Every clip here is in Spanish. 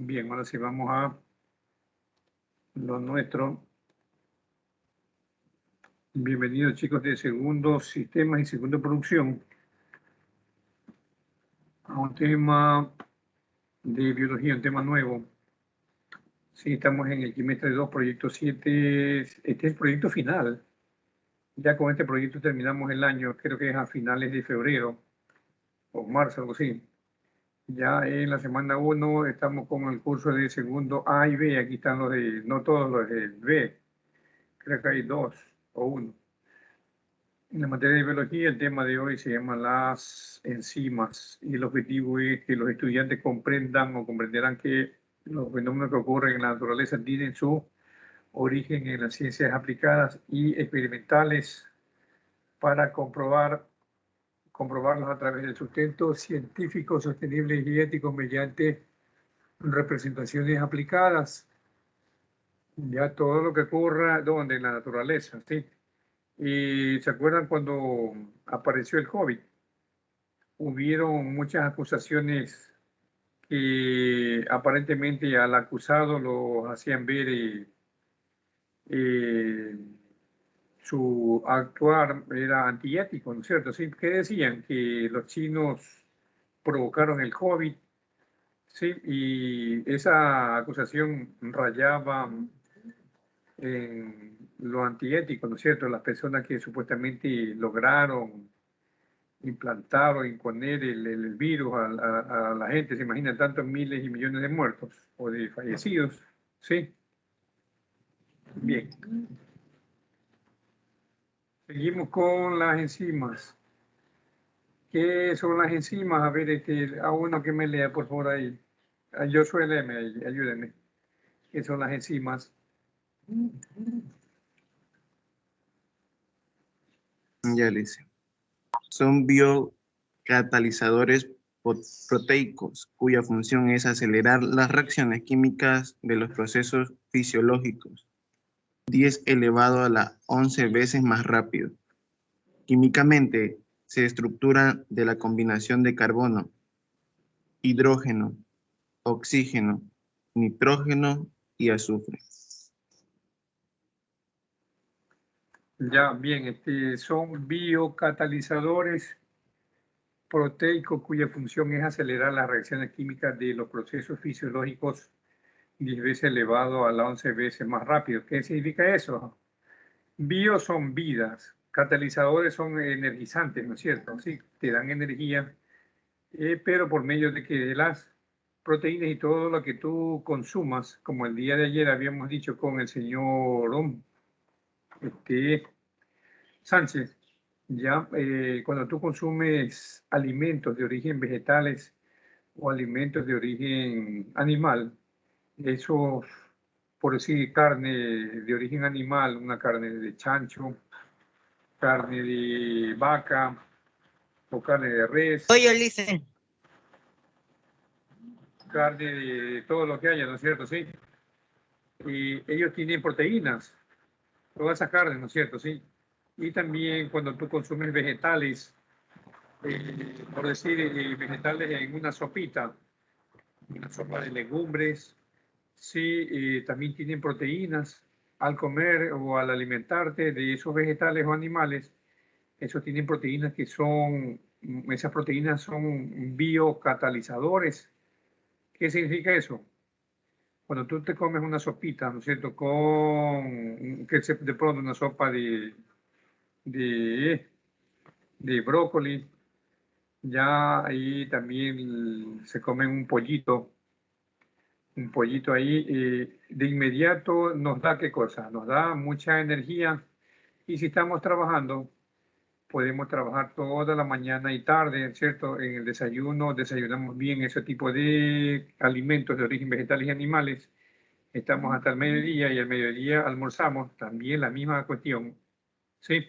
Bien, ahora sí vamos a lo nuestro. Bienvenidos chicos de segundo sistemas y segundo producción a un tema de biología, un tema nuevo. Sí, estamos en el trimestre 2, proyecto 7. Este es el proyecto final. Ya con este proyecto terminamos el año, creo que es a finales de febrero o marzo, algo así. Ya en la semana 1 estamos con el curso de segundo A y B. Aquí están los de, no todos los de B. Creo que hay 2 o 1. En la materia de biología, el tema de hoy se llama las enzimas y el objetivo es que los estudiantes comprendan o comprenderán que los fenómenos que ocurren en la naturaleza tienen su origen en las ciencias aplicadas y experimentales para comprobarlos a través del sustento científico, sostenible y ético mediante representaciones aplicadas. Ya todo lo que ocurra, ¿dónde? En la naturaleza, ¿sí? Y ¿se acuerdan cuando apareció el COVID? Hubieron muchas acusaciones que aparentemente al acusado lo hacían ver eh, su actuar era antiético, ¿no es cierto? ¿Sí? ¿Qué decían? Que los chinos provocaron el COVID, ¿sí? Y esa acusación rayaba en lo antiético, ¿no es cierto? Las personas que supuestamente lograron implantar o imponer el virus a la gente, se imaginan tantos miles y millones de muertos o de fallecidos, ¿sí? Bien. Seguimos con las enzimas. ¿Qué son las enzimas? A ver, a uno que me lea, por favor, ahí. A Josué, léeme ahí, ayúdenme. ¿Qué son las enzimas? Ya le hice. Son biocatalizadores proteicos, cuya función es acelerar las reacciones químicas de los procesos fisiológicos, 10 elevado a la 11 veces más rápido. Químicamente, se estructuran de la combinación de carbono, hidrógeno, oxígeno, nitrógeno y azufre. Ya, bien, son biocatalizadores proteicos cuya función es acelerar las reacciones químicas de los procesos fisiológicos 10 veces elevado a la 11 veces más rápido. ¿Qué significa eso? Bio son vidas, catalizadores son energizantes, ¿no es cierto? Sí, te dan energía, pero por medio de que las proteínas y todo lo que tú consumas, como el día de ayer habíamos dicho con el señor Sánchez, ya cuando tú consumes alimentos de origen vegetales o alimentos de origen animal, esos, por decir, carne de origen animal, una carne de chancho, carne de vaca o carne de res, Oye, Ulises. carne de todo lo que haya, ¿no es cierto? Sí. Y ellos tienen proteínas, toda esa carne, ¿no es cierto? Sí. Y también cuando tú consumes vegetales, por decir, vegetales en una sopita, una sopa de legumbres, sí, también tienen proteínas. Al comer o al alimentarte de esos vegetales o animales, esos tienen proteínas esas proteínas son biocatalizadores. ¿Qué significa eso? Cuando tú te comes una sopita, ¿no es cierto? De pronto una sopa de, de brócoli, ya ahí también se come un pollito ahí, de inmediato nos da ¿qué cosa? Nos da mucha energía y si estamos trabajando, podemos trabajar toda la mañana y tarde, ¿cierto? En el desayuno, desayunamos bien ese tipo de alimentos de origen vegetales y animales. Estamos hasta el mediodía y al mediodía almorzamos, también la misma cuestión, ¿sí?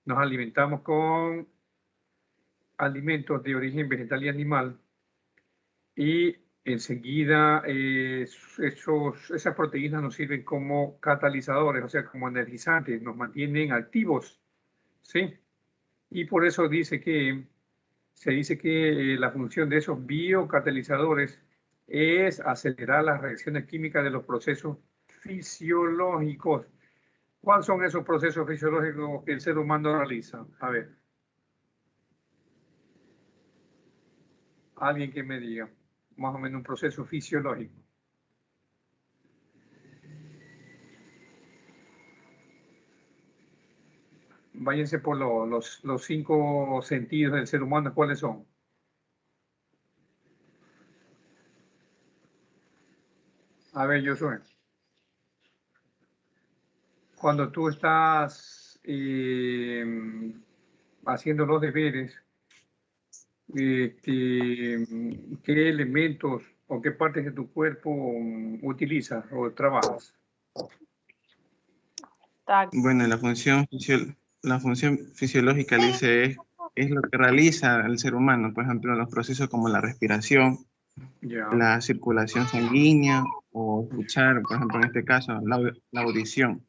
Nos alimentamos con alimentos de origen vegetal y animal y enseguida esas proteínas nos sirven como catalizadores, o sea, como energizantes, nos mantienen activos, ¿sí? Y por eso se dice que la función de esos biocatalizadores es acelerar las reacciones químicas de los procesos fisiológicos. ¿Cuáles son esos procesos fisiológicos que el ser humano realiza? A ver. Alguien que me diga, más o menos un proceso fisiológico. Váyanse por los 5 sentidos del ser humano, ¿cuáles son? A ver, Josué. Cuando tú estás haciendo los deberes, ¿qué elementos o qué partes de tu cuerpo utilizas o trabajas? Bueno, la función fisiológica, dice, es lo que realiza el ser humano, por ejemplo, los procesos como la respiración, Ya, la circulación sanguínea o escuchar, por ejemplo, en este caso, la audición.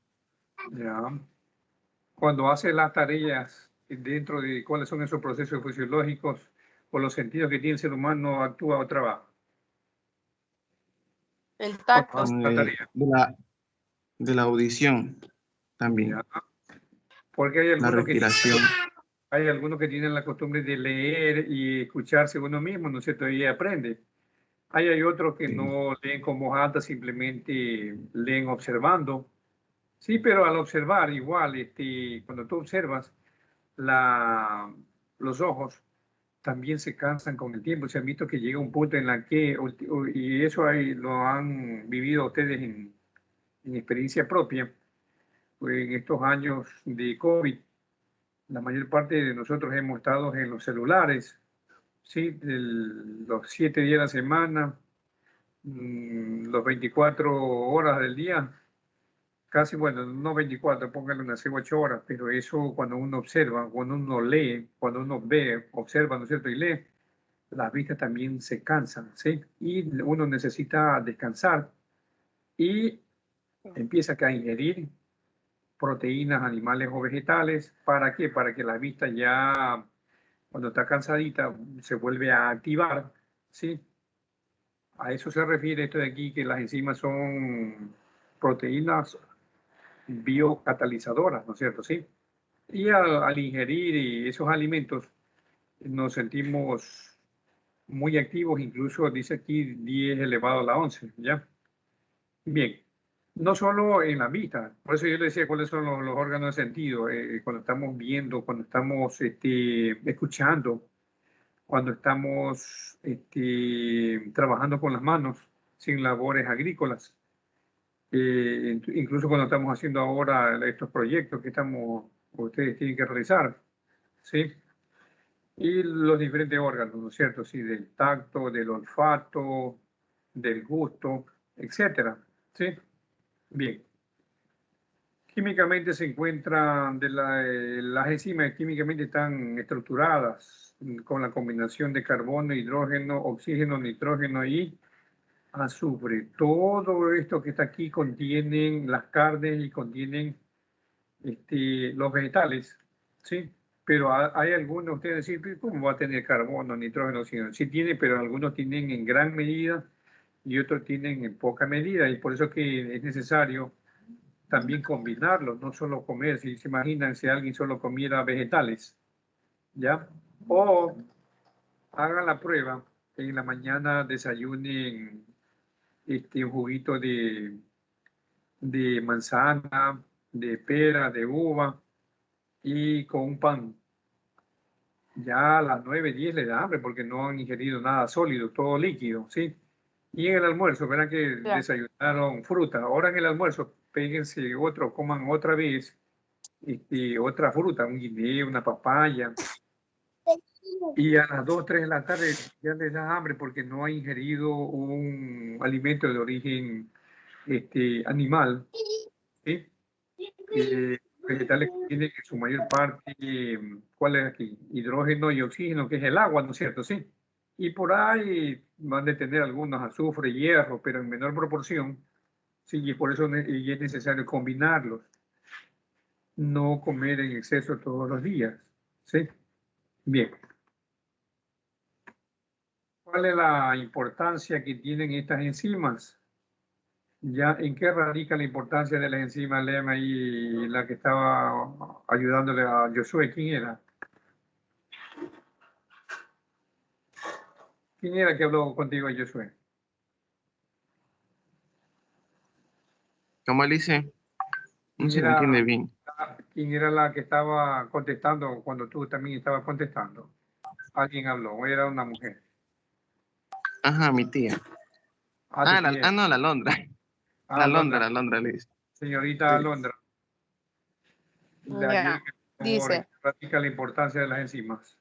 ya. Cuando haces las tareas dentro de cuáles son esos procesos fisiológicos o los sentidos que tiene el ser humano, actúa o trabaja. El Cuando tacto. haces la tarea. De la audición también, Ya. Porque la respiración. hay algunos que tienen la costumbre de leer y escucharse uno mismo, ¿no es cierto? Y aprende. Hay otros que Sí. no leen con voz alta, simplemente leen observando. Sí, pero al observar igual, cuando tú observas, los ojos también se cansan con el tiempo. Se han visto que llega un punto en la que, y eso ahí lo han vivido ustedes en experiencia propia, pues en estos años de COVID, la mayor parte de nosotros hemos estado en los celulares, ¿sí? Los 7 días de la semana, los 24 horas del día, casi, bueno, no 24, póngale unas 8 horas, pero eso cuando uno observa, cuando uno lee, cuando uno ve, observa, ¿no es cierto? Y lee, las vistas también se cansan, ¿sí? Y uno necesita descansar y empieza a ingerir proteínas animales o vegetales. ¿Para qué? Para que la vista ya, cuando está cansadita, se vuelve a activar, ¿sí? A eso se refiere esto de aquí, que las enzimas son proteínas biocatalizadoras, ¿no es cierto? Sí. Y al ingerir esos alimentos, nos sentimos muy activos, incluso dice aquí 10 elevado a la 11, ¿ya? Bien, no solo en la vista, por eso yo le decía cuáles son los órganos de sentido, cuando estamos viendo, cuando estamos escuchando, cuando estamos trabajando con las manos, sin labores agrícolas, incluso cuando estamos haciendo ahora estos proyectos que ustedes tienen que realizar, ¿sí? Y los diferentes órganos, ¿no es cierto? Sí, del tacto, del olfato, del gusto, etcétera, ¿sí? Bien. Químicamente se encuentran, las enzimas químicamente están estructuradas con la combinación de carbono, hidrógeno, oxígeno, nitrógeno y azufre. Todo esto que está aquí contienen las carnes y contienen los vegetales, ¿sí? Pero hay algunos, ustedes dicen, ¿cómo va a tener carbono, nitrógeno, oxígeno? Sí tiene, pero algunos tienen en gran medida y otros tienen en poca medida, y por eso que es necesario también combinarlos, no solo comer. Si se imaginan si alguien solo comiera vegetales, ¿ya? O hagan la prueba, en la mañana desayunen un juguito de manzana, de pera, de uva y con un pan. Ya a las 9, 10 le da hambre porque no han ingerido nada sólido, todo líquido, ¿sí? Y en el almuerzo, verán que desayunaron fruta. Ahora en el almuerzo, péguense otro, coman otra vez otra fruta, un guineo, una papaya. Y a las 2, 3 de la tarde ya les da hambre porque no ha ingerido un alimento de origen animal, ¿sí? Vegetales que tienen en su mayor parte, ¿cuál es aquí? Hidrógeno y oxígeno, que es el agua, ¿no es cierto? Sí. Y por ahí van a tener algunos azufre, hierro, pero en menor proporción, sí, y por eso y es necesario combinarlos, no comer en exceso todos los días, ¿sí? Bien. ¿Cuál es la importancia que tienen estas enzimas? ¿Ya en qué radica la importancia de las enzimas? Léeme ahí la que estaba ayudándole a Josué. ¿Quién era? ¿Quién era que habló contigo, Josué? ¿Cómo dice? No ¿Quién se le entiende era, bien. quién era la que estaba contestando cuando tú también estabas contestando? ¿Alguien habló o era una mujer? Ajá, mi tía. Tu tía. No, la Alondra. Alondra. La Alondra le dice. Señorita Sí. Alondra, le ayudo, Ya, por favor, en dice, qué radica la importancia de las enzimas.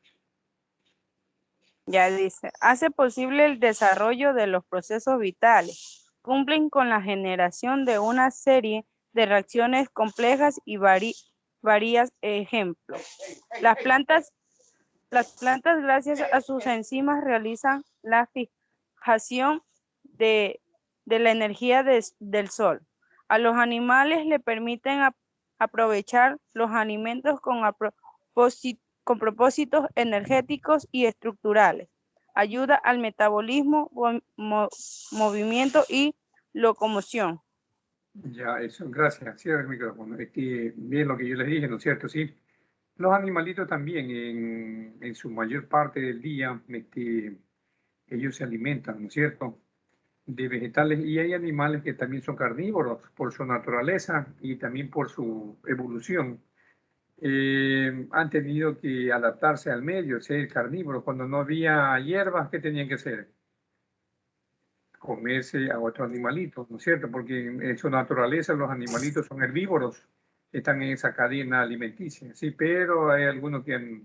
ya dice, hace posible el desarrollo de los procesos vitales, cumplen con la generación de una serie de reacciones complejas y varias ejemplos. Las plantas, gracias a sus enzimas, realizan la fijación de, la energía del sol. A los animales le permiten aprovechar los alimentos con propósitos energéticos y estructurales. Ayuda al metabolismo, movimiento y locomoción. Ya, eso, gracias. Cierra el micrófono. Bien lo que yo les dije, ¿no es cierto? Sí. Los animalitos también, en su mayor parte del día, ellos se alimentan, ¿no es cierto?, de vegetales, y hay animales que también son carnívoros por su naturaleza y también por su evolución. Han tenido que adaptarse al medio, ser carnívoros. Cuando no había hierbas, ¿qué tenían que hacer? Comerse a otros animalitos, ¿no es cierto? Porque en su naturaleza los animalitos son herbívoros, están en esa cadena alimenticia, sí, pero hay algunos que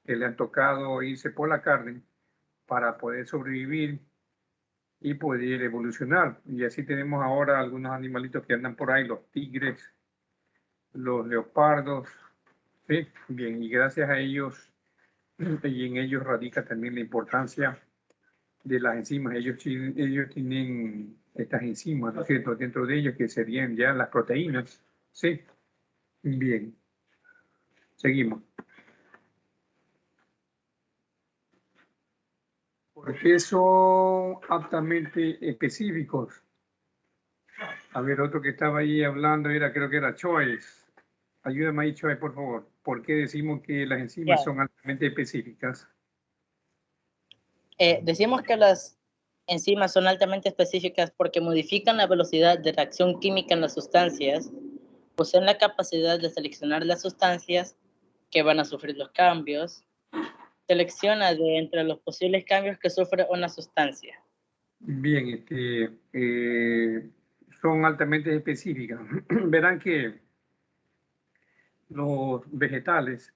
le han tocado irse por la carne para poder sobrevivir y poder evolucionar. Y así tenemos ahora algunos animalitos que andan por ahí, los tigres, los leopardos, ¿sí? Bien, y gracias a ellos, y en ellos radica también la importancia de las enzimas. Ellos tienen estas enzimas, ¿no es cierto?, dentro de ellos, que serían ya las proteínas, ¿sí? Bien, seguimos. Porque son altamente específicos. A ver, otro que estaba ahí hablando creo que era Choice. Ayúdame ahí, Choice, por favor. ¿Por qué decimos que las enzimas son altamente específicas? Decimos que las enzimas son altamente específicas porque modifican la velocidad de reacción química en las sustancias, poseen la capacidad de seleccionar las sustancias que van a sufrir los cambios, selecciona de entre los posibles cambios que sufre una sustancia. Bien, son altamente específicas. Verán que los vegetales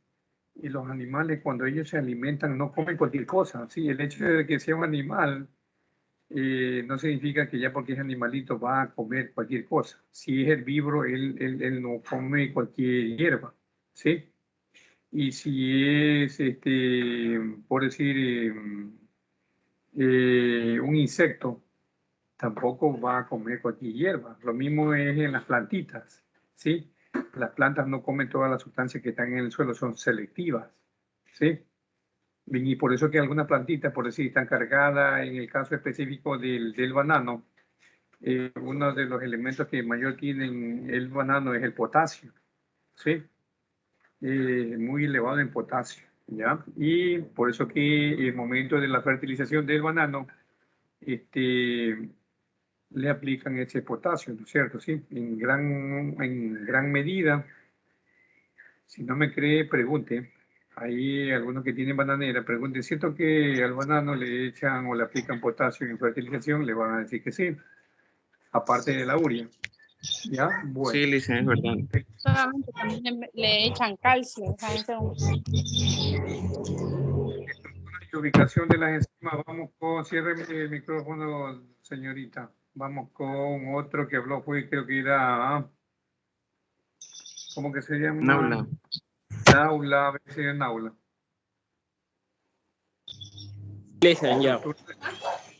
y los animales, cuando ellos se alimentan, no comen cualquier cosa. Sí, el hecho de que sea un animal no significa que ya porque es animalito va a comer cualquier cosa. Si es herbívoro, él no come cualquier hierba, ¿sí? Y si es, por decir, un insecto, tampoco va a comer cualquier hierba. Lo mismo es en las plantitas, ¿sí? Las plantas no comen todas las sustancias que están en el suelo, son selectivas, ¿sí? Y por eso que algunas plantitas, por decir, están cargadas, en el caso específico del banano, uno de los elementos que mayor tienen el banano es el potasio, ¿sí? Muy elevado en potasio, ¿ya? Y por eso que el momento de la fertilización del banano, le aplican ese potasio, ¿no es cierto? Sí, en gran medida. Si no me cree, pregunte. Hay algunos que tienen bananera, pregunte, ¿es cierto que al banano le echan o le aplican potasio en fertilización? Le van a decir que sí, aparte de la urea. ¿Ya? Bueno. Sí, Lice, es verdad. Solamente también le echan calcio. Y ubicación de las enzimas, vamos con, cierre el micrófono, señorita. Vamos con otro que habló, creo que era, ¿cómo que se llama? Naula. Naula, a ver si es Naula. Listen, ya.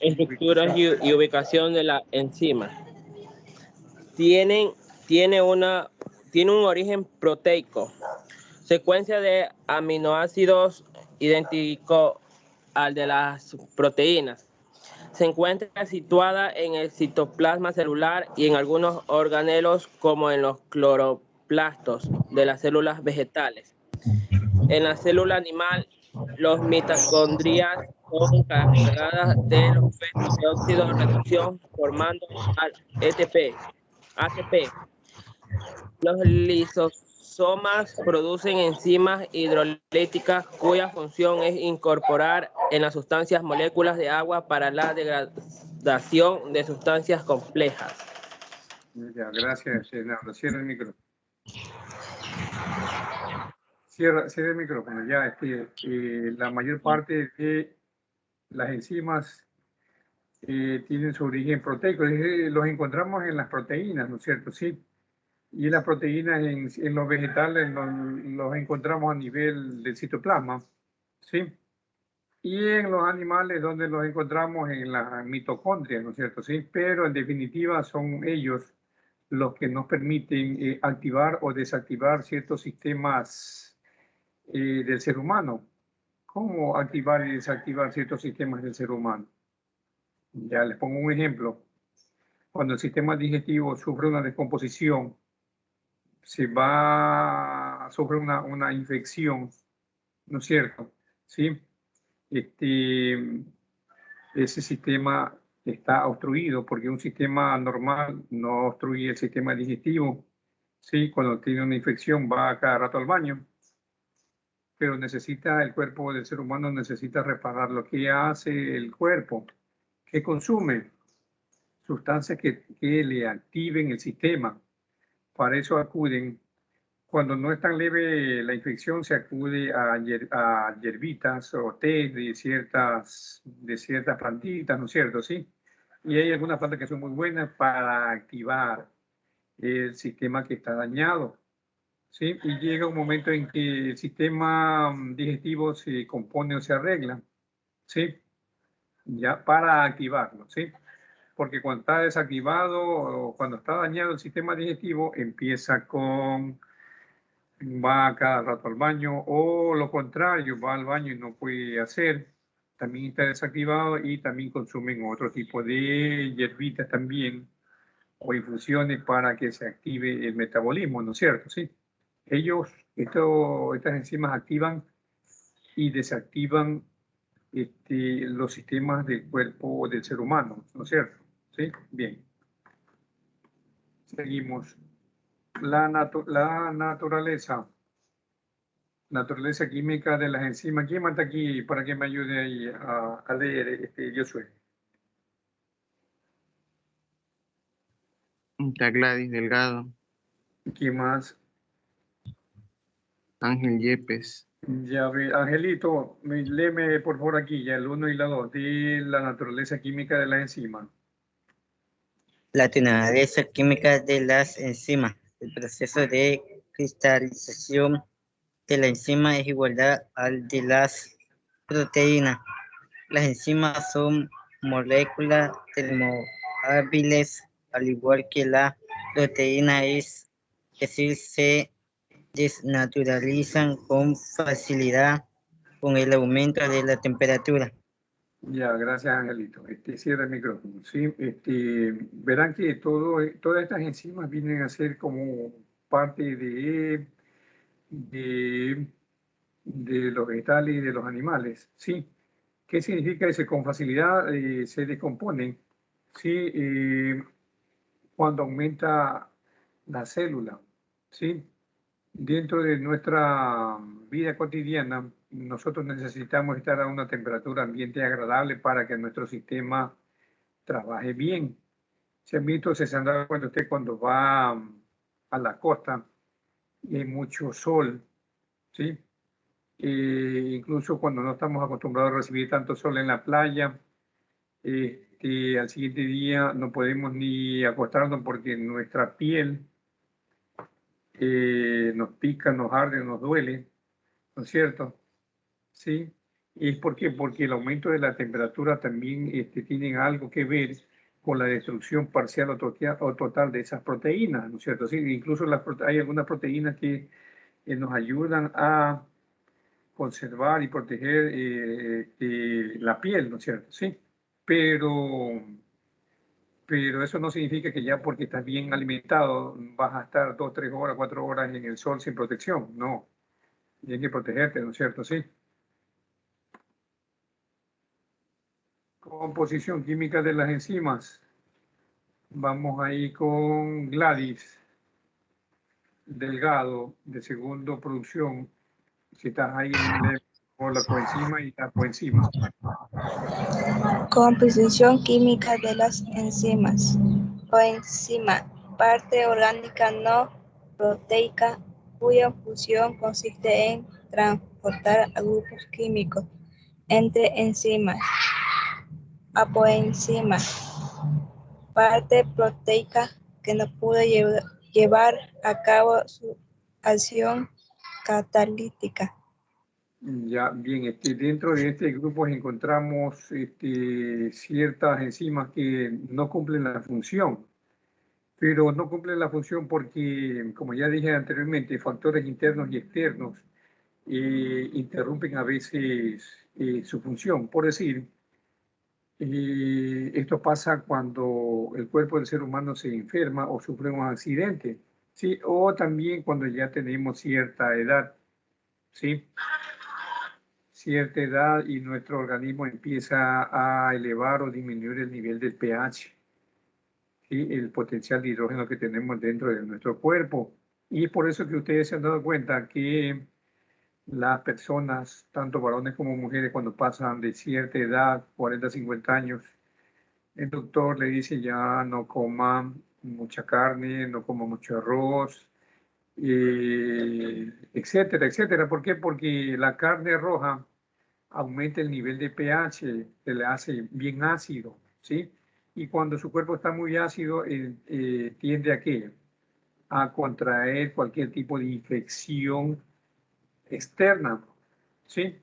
Estructuras y ubicación de la enzima. Tiene un origen proteico. Secuencia de aminoácidos al de las proteínas. Se encuentra situada en el citoplasma celular y en algunos organelos como en los cloroplastos de las células vegetales. En la célula animal, los mitocondrias son cargadas de los efectos de óxido de reducción formando ATP. Los lisosomas producen enzimas hidrolíticas cuya función es incorporar en las sustancias moléculas de agua para la degradación de sustancias complejas. Ya, gracias, Leonardo. Cierra el micrófono. Cierra el micrófono. Ya, la mayor parte de las enzimas tienen su origen proteico. Los encontramos en las proteínas, ¿no es cierto? Sí. Y las proteínas en los vegetales los encontramos a nivel del citoplasma, ¿sí? Y en los animales donde los encontramos en las mitocondrias, ¿no es cierto? Sí, pero en definitiva son ellos los que nos permiten activar o desactivar ciertos sistemas del ser humano. ¿Cómo activar y desactivar ciertos sistemas del ser humano? Ya les pongo un ejemplo. Cuando el sistema digestivo sufre una descomposición, se va a sufrir una infección, ¿no es cierto? ¿Sí? Ese sistema está obstruido porque un sistema normal no obstruye el sistema digestivo. Sí, cuando tiene una infección va cada rato al baño, pero el cuerpo del ser humano necesita reparar. Lo que hace el cuerpo, que consume sustancias que le activen el sistema. Para eso acuden. Cuando no es tan leve la infección, se acude a hierbitas o té de ciertas plantitas, ¿no es cierto? Sí. Y hay algunas plantas que son muy buenas para activar el sistema que está dañado. ¿Sí? Y llega un momento en que el sistema digestivo se compone o se arregla. ¿Sí? Ya para activarlo. ¿Sí? Porque cuando está desactivado o cuando está dañado el sistema digestivo, va cada rato al baño, o lo contrario, va al baño y no puede hacer, también está desactivado y también consumen otro tipo de hierbitas también o infusiones para que se active el metabolismo, ¿no es cierto? Sí. Estas enzimas activan y desactivan los sistemas del cuerpo del ser humano, ¿no es cierto? Sí, bien. Seguimos. La naturaleza química de las enzimas. ¿Quién está aquí para que me ayude ahí a leer, Josué? Está Gladys Delgado, ¿Quién más? Ángel Yepes. Ya ve, Angelito, léeme por favor aquí ya el 1 y la 2 de la naturaleza química de las enzimas. La naturaleza química de las enzimas. El proceso de cristalización de la enzima es igual al de las proteínas. Las enzimas son moléculas termomóviles, al igual que la proteína, es decir, se desnaturalizan con facilidad con el aumento de la temperatura. Ya, gracias, Angelito. Cierra el micrófono. Sí, verán que todas estas enzimas vienen a ser como parte de los vegetales y de los animales. Sí. ¿Qué significa eso? Con facilidad se descomponen. Sí, cuando aumenta la célula. Sí. Dentro de nuestra vida cotidiana, nosotros necesitamos estar a una temperatura ambiente agradable para que nuestro sistema trabaje bien. Se han dado cuenta usted cuando va a la costa y hay mucho sol, ¿sí? Incluso cuando no estamos acostumbrados a recibir tanto sol en la playa, al siguiente día no podemos ni acostarnos porque nuestra piel nos pica, nos arde, nos duele, ¿no es cierto? Sí. ¿Y por qué? Porque el aumento de la temperatura también tiene algo que ver con la destrucción parcial o total de esas proteínas, ¿no es cierto? Sí, incluso hay algunas proteínas que nos ayudan a conservar y proteger la piel, ¿no es cierto? Sí, pero eso no significa que ya porque estás bien alimentado vas a estar 2, 3 horas, 4 horas en el sol sin protección. No, tienes que protegerte, ¿no es cierto? Sí. Composición química de las enzimas. Vamos ahí con Gladys Delgado, de segundo producción. Si estás ahí, por la coenzima y la coenzima. Composición química de las enzimas. Coenzima, parte orgánica no proteica cuya función consiste en transportar a grupos químicos entre enzimas. Apoenzima, parte proteica que no pudo llevar a cabo su acción catalítica. Ya, bien, dentro de este grupo encontramos ciertas enzimas que no cumplen la función, pero no cumplen la función porque, como ya dije anteriormente, factores internos y externos interrumpen a veces su función. Por decir, esto pasa cuando el cuerpo del ser humano se enferma o sufre un accidente, ¿sí? O también cuando ya tenemos cierta edad, ¿sí? Cierta edad y nuestro organismo empieza a elevar o disminuir el nivel del pH, ¿sí? El potencial de hidrógeno que tenemos dentro de nuestro cuerpo. Y es por eso que ustedes se han dado cuenta que las personas, tanto varones como mujeres, cuando pasan de cierta edad, 40, 50 años, el doctor le dice ya no coma mucha carne, no coma mucho arroz, etcétera, etcétera. ¿Por qué? Porque la carne roja aumenta el nivel de pH, se le hace bien ácido, ¿sí? Y cuando su cuerpo está muy ácido, tiende a ¿qué? A contraer cualquier tipo de infección externa, ¿sí?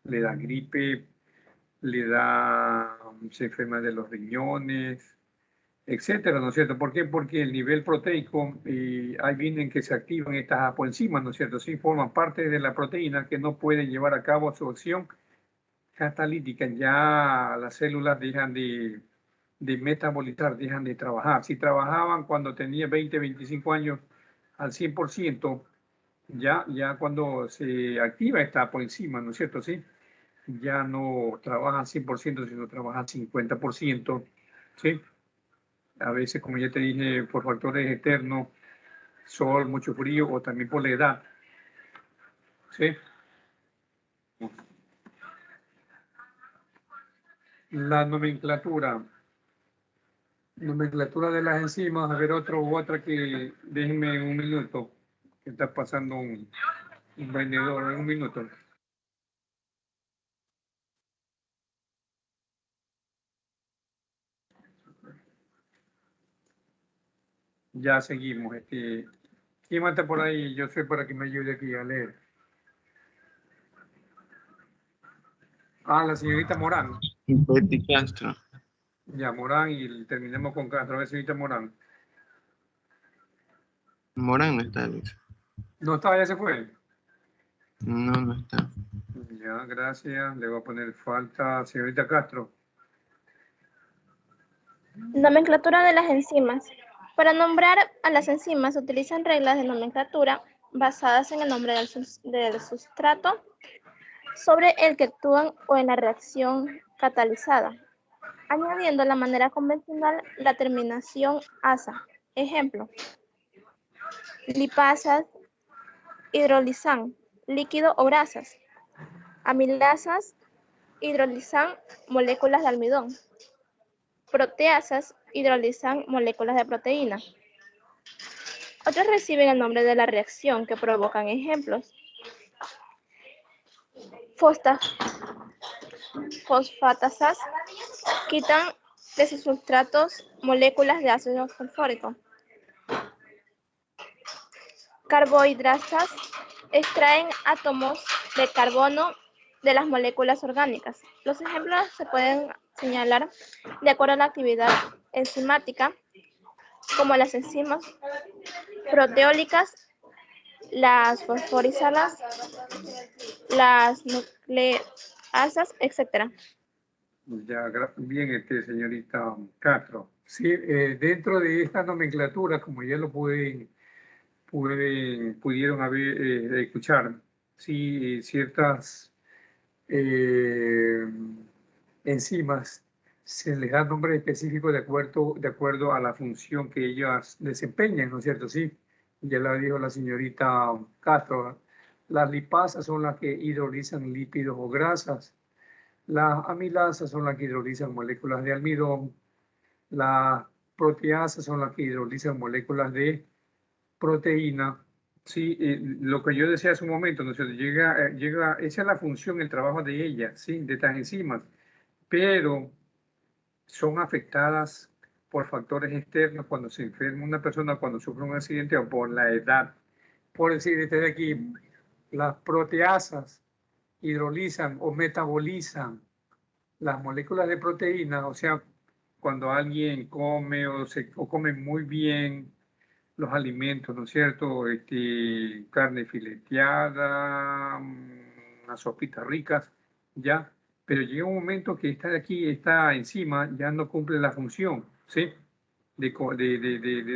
Le da gripe, se enferma de los riñones, etcétera, ¿no es cierto? ¿Por qué? Porque el nivel proteico, ahí vienen que se activan estas apoenzimas, ¿no es cierto? Sí, forman parte de la proteína que no pueden llevar a cabo su acción catalítica, ya las células dejan de metabolizar, dejan de trabajar. Si trabajaban cuando tenía 20, 25 años al 100%, ya cuando se activa esta coenzima, ¿no es cierto? Sí, ya no trabaja al 100%, sino trabaja al 50%, ¿sí? A veces, como ya te dije, por factores externos, sol, mucho frío o también por la edad, ¿sí? La nomenclatura de las enzimas, a ver otro u otra que déjenme un minuto, que está pasando un vendedor, un minuto. Ya seguimos. ¿Quién mata por ahí? Yo soy para que me ayude aquí a leer. Ah, la señorita Morán. Betty Castro. Ya, Morán, y terminemos con Castro. A ver, señorita Morán. Morán no está, Luis. ¿No estaba, ya se fue? No, no está. Ya, gracias. Le voy a poner falta. Señorita Castro. Nomenclatura de las enzimas. Para nombrar a las enzimas se utilizan reglas de nomenclatura basadas en el nombre del sustrato sobre el que actúan o en la reacción catalizada, añadiendo de la manera convencional la terminación asa. Ejemplo: lipasas hidrolizan líquido o grasas. Amilasas hidrolizan moléculas de almidón. Proteasas hidrolizan moléculas de proteína. Otras reciben el nombre de la reacción que provocan. Ejemplos: fosfatasas quitan de sus sustratos moléculas de ácido sulfúrico. Carbohidrasas extraen átomos de carbono de las moléculas orgánicas. Los ejemplos se pueden señalar de acuerdo a la actividad enzimática, como las enzimas proteólicas las fosforiladas, las nucleasas, etc. Ya, bien, señorita Castro. Sí, dentro de esta nomenclatura, como ya lo pudieron haber escuchar, sí, ciertas enzimas se les da nombre específico de acuerdo a la función que ellas desempeñan, ¿no es cierto? Sí, ya lo dijo la señorita Castro. Las lipasas son las que hidrolizan lípidos o grasas. Las amilasas son las que hidrolizan moléculas de almidón. Las proteasas son las que hidrolizan moléculas de proteína. Sí, lo que yo decía hace un momento, ¿no? Esa es la función, el trabajo de ellas, ¿sí? De estas enzimas, pero son afectadas por factores externos cuando se enferma una persona, cuando sufre un accidente o por la edad. Por decir, desde aquí, las proteasas hidrolizan o metabolizan las moléculas de proteína, o sea, cuando alguien come o come muy bien los alimentos, ¿no es cierto? Carne fileteada, unas sopitas ricas, ¿ya? Pero llega un momento que esta enzima ya no cumple la función, ¿sí? De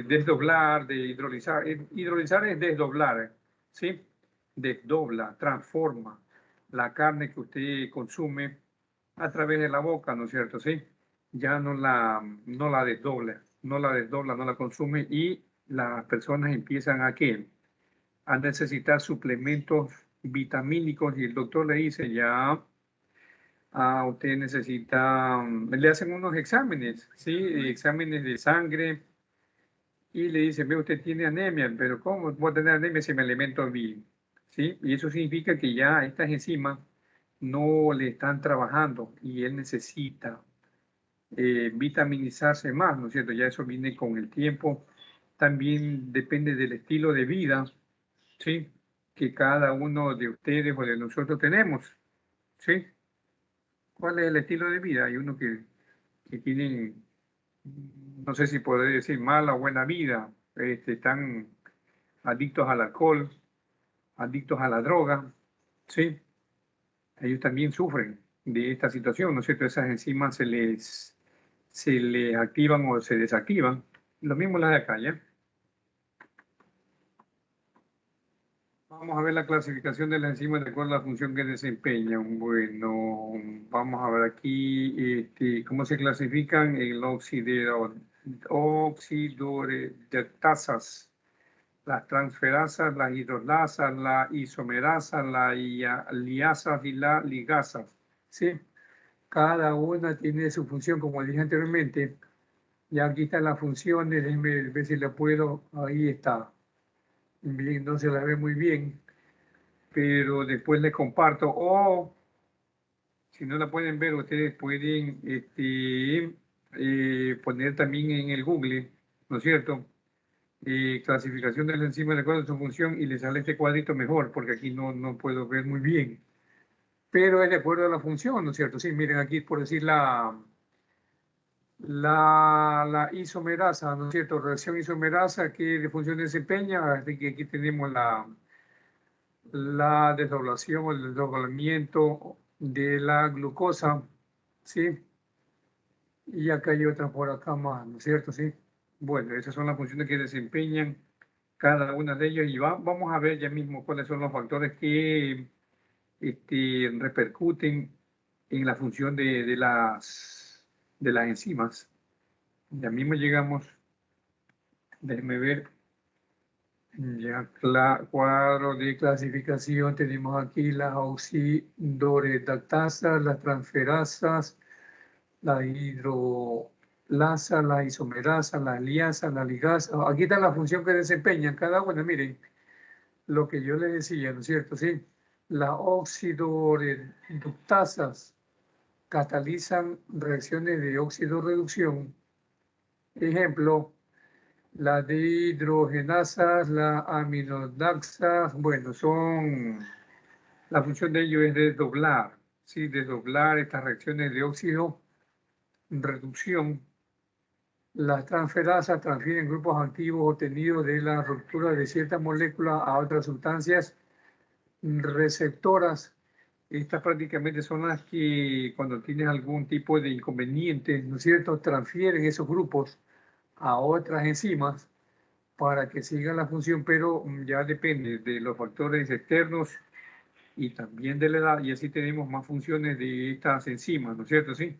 desdoblar, de hidrolizar. Hidrolizar es desdoblar, ¿sí? Desdobla, transforma la carne que usted consume a través de la boca, ¿no es cierto? Sí, ya no la desdobla, no la consume y las personas empiezan a necesitar suplementos vitamínicos y el doctor le dice ya, usted necesita, le hacen unos exámenes, ¿sí? Exámenes de sangre y le dicen, ve, usted tiene anemia, pero ¿cómo voy a tener anemia si me alimento bien? ¿Sí? Y eso significa que ya estas enzimas no le están trabajando y él necesita vitaminizarse más, ¿no es cierto? Ya eso viene con el tiempo. También depende del estilo de vida, ¿sí? Que cada uno de ustedes o de nosotros tenemos, ¿sí? ¿Cuál es el estilo de vida? Hay uno que tienen, no sé si podría decir mala o buena vida, están adictos al alcohol, adictos a la droga, ¿sí? Ellos también sufren de esta situación, ¿no es cierto? Esas enzimas se les activan o se desactivan. Lo mismo las de acá, ¿ya? Vamos a ver la clasificación de las enzimas de acuerdo a la función que desempeñan. Bueno, vamos a ver aquí cómo se clasifican el oxidoreductasas, las transferasas, las hidrolasas, la isomerasa, la liasas y la ligasas. ¿Sí? Cada una tiene su función, como dije anteriormente. Ya aquí están las funciones, déjenme ver si la puedo, ahí está. Bien, no se la ve muy bien, pero después les comparto. O si no la pueden ver, ustedes pueden poner también en el Google, ¿no es cierto? Clasificación de la enzima de acuerdo a su función y les sale este cuadrito mejor, porque aquí no puedo ver muy bien. Pero es de acuerdo a la función, ¿no es cierto? Sí, miren aquí por decir la isomerasa, ¿no es cierto? Reacción isomerasa, ¿qué función desempeña? Así que aquí tenemos la desdoblación o el desdoblamiento de la glucosa, ¿sí? Y acá hay otra por acá más, ¿no es cierto? Sí. Bueno, esas son las funciones que desempeñan cada una de ellas y vamos a ver ya mismo cuáles son los factores que repercuten en la función de las enzimas. Ya mismo llegamos, déjenme ver, ya cuadro de clasificación, tenemos aquí las oxidoreductasas, las transferasas, la hidrolasa, la isomerasa, la liasa, la ligasa. Aquí está la función que desempeñan cada una, miren, lo que yo les decía, ¿no es cierto? Sí, las oxidoreductasas catalizan reacciones de oxidorreducción. Ejemplo, la dihidrogenasas, la aminodaxas, bueno, la función de ello es desdoblar, ¿sí? Desdoblar estas reacciones de óxido, reducción, Las transferasas transfieren grupos activos obtenidos de la ruptura de ciertas moléculas a otras sustancias receptoras. Estas prácticamente son las que cuando tienes algún tipo de inconveniente, ¿no es cierto?, transfieren esos grupos a otras enzimas para que sigan la función, pero ya depende de los factores externos y también de la edad, y así tenemos más funciones de estas enzimas, ¿no es cierto? Sí.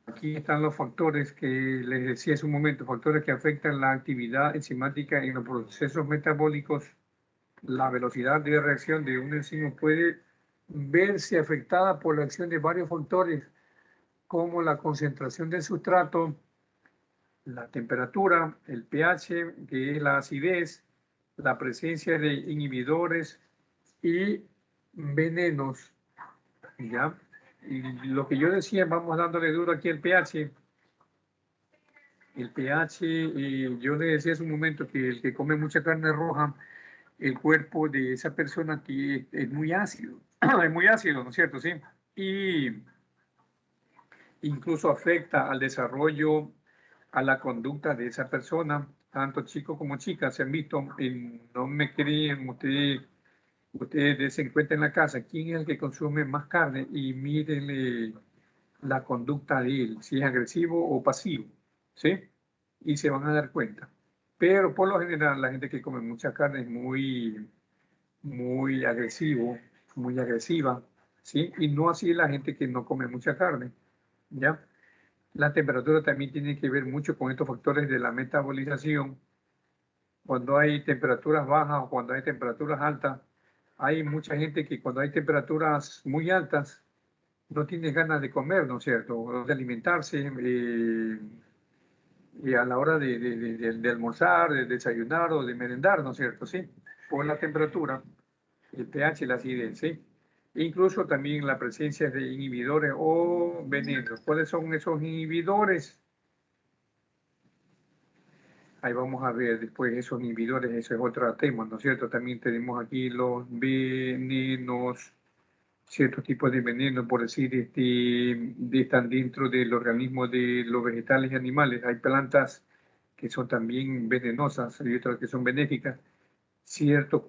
Aquí están los factores que les decía hace un momento, factores que afectan la actividad enzimática en los procesos metabólicos. La velocidad de reacción de una enzima puede verse afectada por la acción de varios factores, como la concentración del sustrato, la temperatura, el pH, que es la acidez, la presencia de inhibidores y venenos, ¿ya? Y lo que yo decía, vamos dándole duro aquí al pH. El pH, yo le decía hace un momento que el que come mucha carne roja, el cuerpo de esa persona que es muy ácido, es muy ácido, ¿no es cierto? Sí. Y incluso afecta al desarrollo, a la conducta de esa persona, tanto chicos como chicas. Se han visto, no me creen, ustedes se encuentran en la casa, quién es el que consume más carne y mírenle la conducta de él, si es agresivo o pasivo, ¿sí? Y se van a dar cuenta. Pero por lo general la gente que come mucha carne es muy agresivo, muy agresiva, ¿sí? Y no así la gente que no come mucha carne, ¿ya? La temperatura también tiene que ver mucho con estos factores de la metabolización. Cuando hay temperaturas bajas o cuando hay temperaturas altas, hay mucha gente que cuando hay temperaturas muy altas no tiene ganas de comer, ¿no es cierto? O de alimentarse y a la hora de almorzar, de desayunar o de merendar, ¿no es cierto? Sí, por la temperatura, el pH, la acidez, ¿sí? Incluso también la presencia de inhibidores o venenos. ¿Cuáles son esos inhibidores? Ahí vamos a ver después esos inhibidores, eso es otro tema, ¿no es cierto? También tenemos aquí los venenos, ciertos tipos de venenos, por decir, están dentro del organismo de los vegetales y animales. Hay plantas que son también venenosas y otras que son benéficas. Ciertas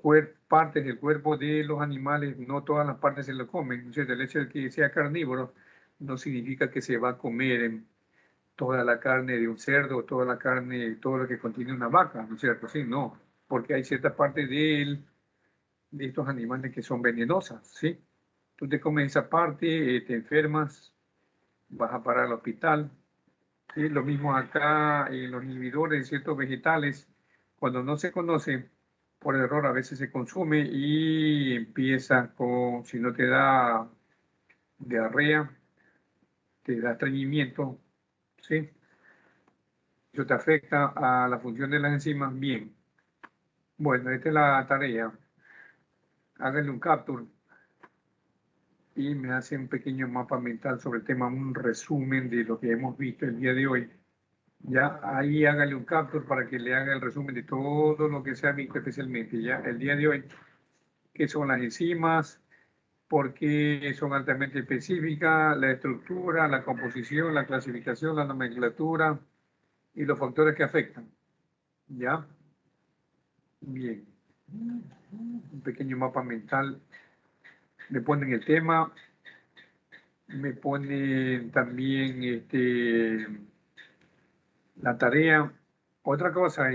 partes del cuerpo de los animales, no todas las partes se lo comen, ¿no es cierto? El hecho de que sea carnívoro no significa que se va a comer toda la carne de un cerdo, toda la carne, todo lo que contiene una vaca, ¿no es cierto? Sí, no, porque hay ciertas partes de estos animales que son venenosas, ¿sí? Tú te comes esa parte, te enfermas, vas a parar al hospital. ¿Sí? Lo mismo acá en los inhibidores de ciertos vegetales, cuando no se conoce, por error a veces se consume y empieza con, si no te da diarrea, te da estreñimiento, ¿sí? Eso te afecta a la función de las enzimas. Bien. Bueno, esta es la tarea. Háganle un capture y me hace un pequeño mapa mental sobre el tema, un resumen de lo que hemos visto el día de hoy. Ya ahí hágale un capture para que le haga el resumen de todo lo que se ha visto especialmente ya el día de hoy, qué son las enzimas, por qué son altamente específicas, la estructura, la composición, la clasificación, la nomenclatura y los factores que afectan. ¿Ya? Bien. Un pequeño mapa mental. Me ponen el tema, me ponen también la tarea. Otra cosa,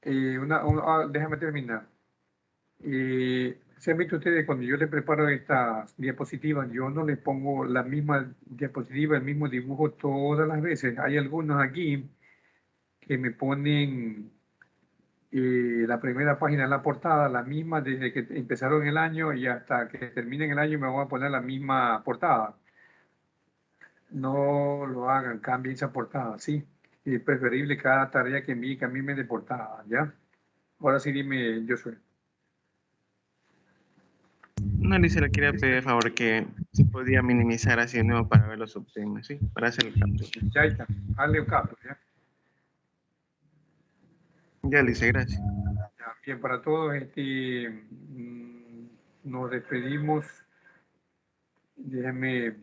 déjame terminar. ¿Se han visto ustedes cuando yo les preparo estas diapositivas, yo no les pongo la misma diapositiva, el mismo dibujo todas las veces? Hay algunos aquí que me ponen la primera página en la portada, la misma desde que empezaron el año y hasta que terminen el año me voy a poner la misma portada. No lo hagan, cambien esa portada, ¿sí? Es preferible cada tarea que envíe, cambien de portada, ¿ya? Ahora sí dime, Josué. No, le quería pedir el favor que se podía minimizar así de nuevo para ver los subtemas, ¿sí? Para hacer el cambio. Ya está, hazle un cambio, ¿ya? Ya le hice, gracias. Ya, bien, para todos, nos despedimos. Déjenme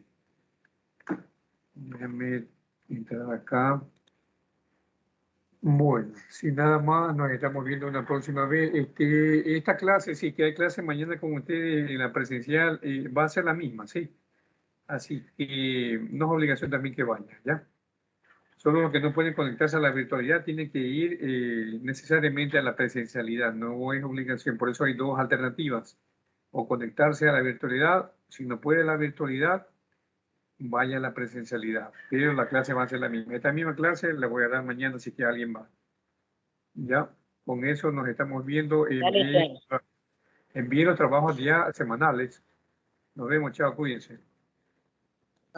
Déjame entrar acá. Bueno, sin nada más, nos estamos viendo una próxima vez. Esta clase, sí que hay clase mañana con ustedes en la presencial, va a ser la misma, ¿sí? Así que no es obligación también que vayan, ¿ya? Solo los que no pueden conectarse a la virtualidad tienen que ir necesariamente a la presencialidad, no es obligación. Por eso hay dos alternativas. O conectarse a la virtualidad, si no puede la virtualidad, vaya a la presencialidad. Pero la clase va a ser la misma. Esta misma clase la voy a dar mañana si que alguien va. Ya, con eso nos estamos viendo. Dale, Envíen los trabajos ya semanales. Nos vemos, chao, cuídense.